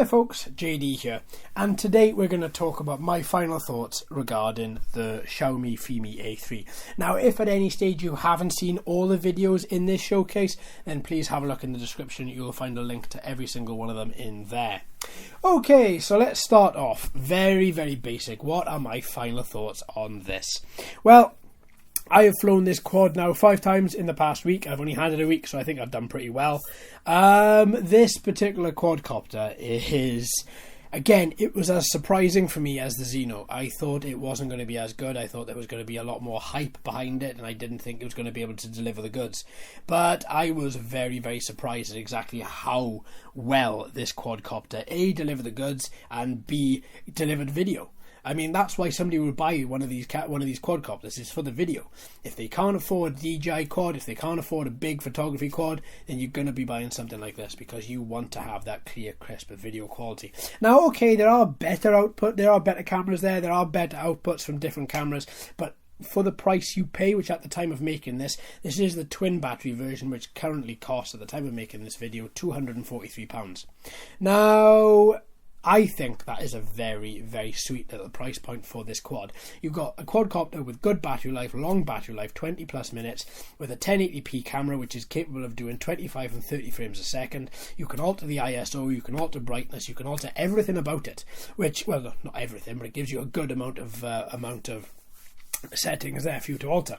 there folks, JD here, and today we're going to talk about my final thoughts regarding the Xiaomi Fimi A3. Now, if at any stage you haven't seen all the videos in this showcase, then please have a look in the description. You'll find a link to every single one of them in there. Okay, so let's start off very basic. What are my final thoughts on this? Well, I have flown this quad now 5 times in the past week. I've only had it a week, so I think I've done pretty well. This particular quadcopter is, again, it was as surprising for me as the Xeno. I thought it wasn't going to be as good. I thought there was going to be a lot more hype behind it, and I didn't think it was going to be able to deliver the goods. But I was very surprised at exactly how well this quadcopter A, delivered the goods, and B, delivered video. I mean, that's why somebody would buy one of these quadcopters, is for the video. If they can't afford a DJI quad, if they can't afford a big photography quad, then you're going to be buying something like this because you want to have that clear, crisp video quality. Now, okay, there are better cameras there are better outputs from different cameras, but for the price you pay, which at the time of making this is the twin battery version, which currently costs, at the time of making this video, £243. Now, I think that is a very sweet little price point for this quad. You've got a quadcopter with good battery life, long battery life, 20 plus minutes, with a 1080p camera which is capable of doing 25 and 30 frames a second. You can alter the ISO, you can alter brightness, you can alter everything about it, which, well, not everything, but it gives you a good amount of settings there for you to alter.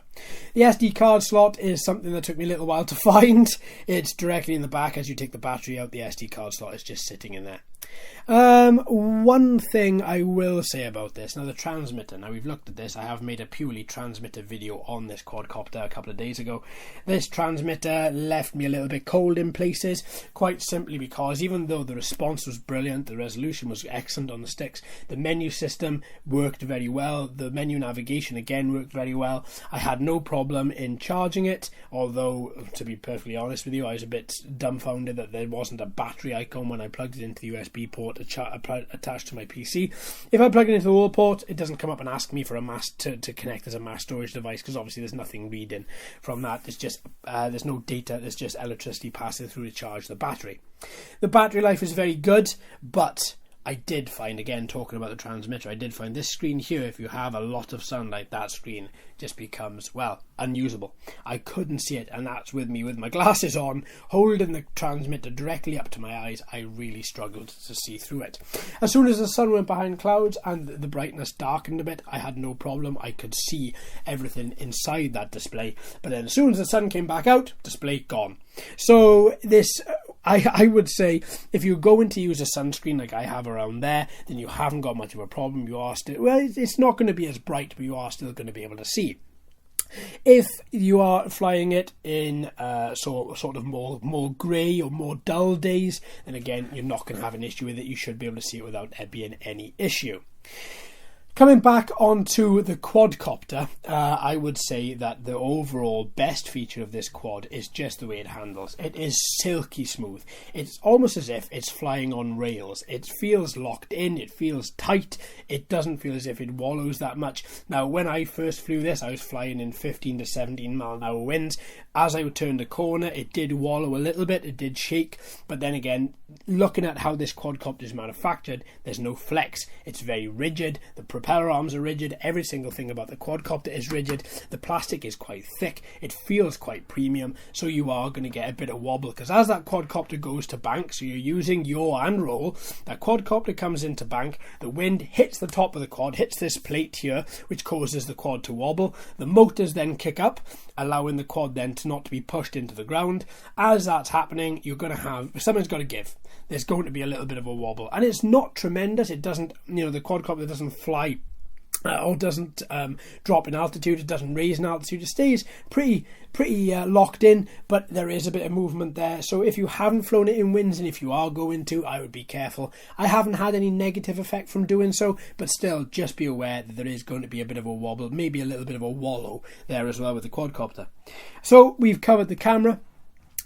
The SD card slot is something that took me a little while to find. It's directly in the back. As you take the battery out, the SD card slot is just sitting in there. One thing I will say about this, now the transmitter, now we've looked at this, I have made a purely transmitter video on this quadcopter a couple of days ago. This transmitter left me a little bit cold in places, quite simply because even though the response was brilliant, the resolution was excellent on the sticks, the menu system worked very well, the menu navigation again worked very well. I had no problem in charging it, although, to be perfectly honest with you, I was a bit dumbfounded that there wasn't a battery icon when I plugged it into the USB port attached to my PC. If I plug it into the wall port, it doesn't come up and ask me for a mass to connect as a mass storage device, because obviously there's nothing reading from that. It's just there's no data, there's just electricity passing through to charge the battery. The battery life is very good, but I did find, again talking about the transmitter, I did find this screen here, if you have a lot of sunlight, that screen just becomes, well, unusable. I couldn't see it, and that's with me with my glasses on, holding the transmitter directly up to my eyes. I really struggled to see through it. As soon as the sun went behind clouds and the brightness darkened a bit, I had no problem. I could see everything inside that display, but then as soon as the sun came back out, display gone. So this, I would say, if you're going to use a sunscreen like I have around there, then you haven't got much of a problem. You are still, well, it's not going to be as bright, but you are still going to be able to see. If you are flying it in sort of more grey or more dull days, then again, you're not going to have an issue with it. You should be able to see it without there being any issue. Coming back onto the quadcopter, I would say that the overall best feature of this quad is just the way it handles. It is silky smooth. It's almost as if it's flying on rails. It feels locked in, it feels tight, it doesn't feel as if it wallows that much. Now, when I first flew this, I was flying in 15 to 17 mile an hour winds. As I turned a corner, it did wallow a little bit, it did shake, but then again, looking at how this quadcopter is manufactured, there's no flex. It's very rigid. The propeller arms are rigid. Every single thing about the quadcopter is rigid. The plastic is quite thick. It feels quite premium, so you are going to get a bit of wobble, because as that quadcopter goes to bank, so you're using yaw and roll, that quadcopter comes into bank, the wind hits the top of the quad, hits this plate here, which causes the quad to wobble. The motors then kick up, allowing the quad then to not to be pushed into the ground. As that's happening, you're going to have, something's got to give. There's going to be a little bit of a wobble, and it's not tremendous. It doesn't, the quadcopter doesn't fly or doesn't drop in altitude. It doesn't raise in altitude. It stays pretty locked in, but there is a bit of movement there. So if you haven't flown it in winds, and if you are going to, I would be careful. I haven't had any negative effect from doing so, but still, just be aware that there is going to be a bit of a wobble, maybe a little bit of a wallow there as well with the quadcopter. So we've covered the camera.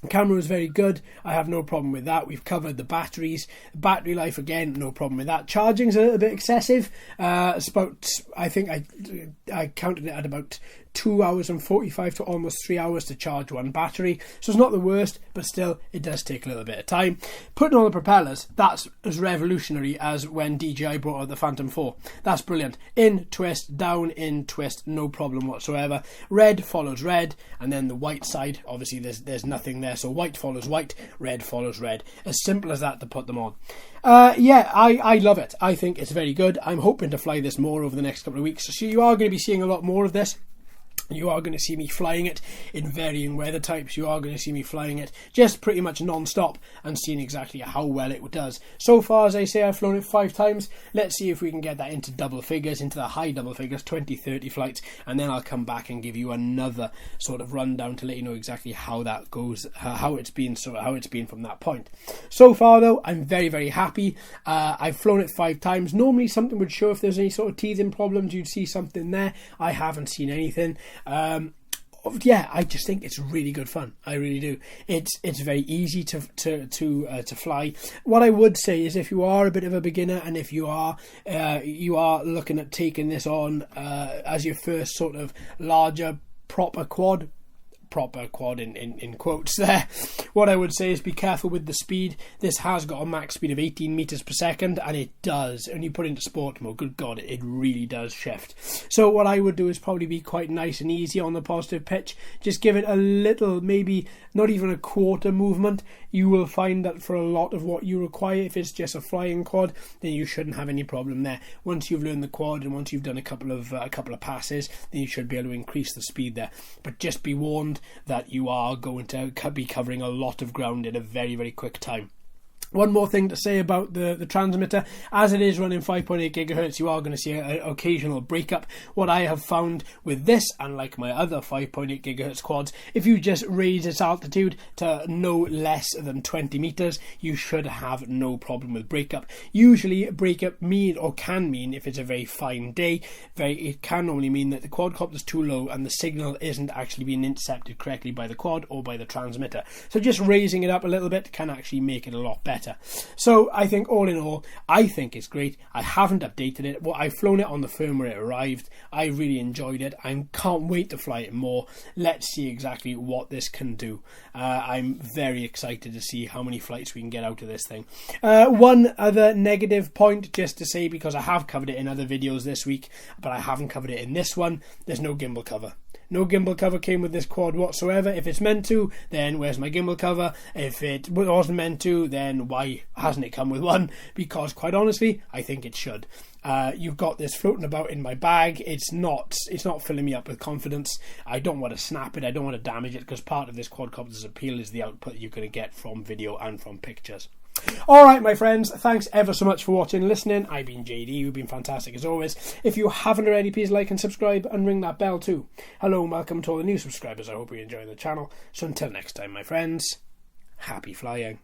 The camera is very good. I have no problem with that. We've covered the batteries. Battery life, again, no problem with that. Charging's a little bit excessive. It's about, I think I counted it at about 2 hours and 45 to almost 3 hours to charge one battery. So it's not the worst, but still it does take a little bit of time. Putting on the propellers, that's as revolutionary as when DJI brought out the Phantom 4. That's brilliant. In, twist, down, in, twist, no problem whatsoever. Red follows red, and then the white side, obviously there's nothing there, so white follows white, red follows red. As simple as that to put them on. Yeah, I love it. I think it's very good. I'm hoping to fly this more over the next couple of weeks. So you are going to be seeing a lot more of this. You are going to see me flying it in varying weather types. You are going to see me flying it just pretty much non-stop and seeing exactly how well it does. So far, as I say, I've flown it 5 times. Let's see if we can get that into double figures, into the high double figures, 20, 30 flights. And then I'll come back and give you another sort of rundown to let you know exactly how that goes, how it's been from that point. So far, though, I'm very, very happy. I've flown it 5 times. Normally, something would show if there's any sort of teething problems. You'd see something there. I haven't seen anything. Yeah, I just think it's really good fun. I really do. It's very easy to fly. What I would say is, if you are a bit of a beginner and if you are looking at taking this on as your first sort of larger proper quad in quotes there, what I would say is be careful with the speed. This has got a max speed of 18 meters per second, and it does, and you put it into sport mode, good god, it really does shift. So what I would do is probably be quite nice and easy on the positive pitch. Just give it a little, maybe not even a quarter movement. You will find that for a lot of what you require, if it's just a flying quad, then you shouldn't have any problem there. Once you've learned the quad and once you've done a couple of passes, then you should be able to increase the speed there. But just be warned that you are going to be covering a lot of ground in a very, very quick time. One more thing to say about the transmitter. As it is running 5.8 gigahertz, you are going to see an occasional breakup. What I have found with this, and like my other 5.8 gigahertz quads, if you just raise its altitude to no less than 20 meters, you should have no problem with breakup. Usually breakup can mean, if it's a very fine day, it can normally mean that the quadcopter is too low and the signal isn't actually being intercepted correctly by the quad or by the transmitter. So just raising it up a little bit can actually make it a lot better. So I think all in all, I think it's great. I haven't updated it. Well, I've flown it on the firmware it arrived. I really enjoyed it. I can't wait to fly it more. Let's see exactly what this can do. I'm very excited to see how many flights we can get out of this thing. One other negative point, just to say, because I have covered it in other videos this week, but I haven't covered it in this one, there's no gimbal cover. No gimbal cover came with this quad whatsoever. If it's meant to, then where's my gimbal cover? If it wasn't meant to, then why hasn't it come with one? Because quite honestly, I think it should. You've got this floating about in my bag. It's not filling me up with confidence. I don't want to snap it. I don't want to damage it, because part of this quadcopter's appeal is the output you're going to get from video and from pictures. Alright, my friends, thanks ever so much for watching and listening. I've been JD, you've been fantastic as always. If you haven't already, please like and subscribe and ring that bell too. Hello and welcome to all the new subscribers. I hope you enjoy the channel. So until next time, my friends, happy flying.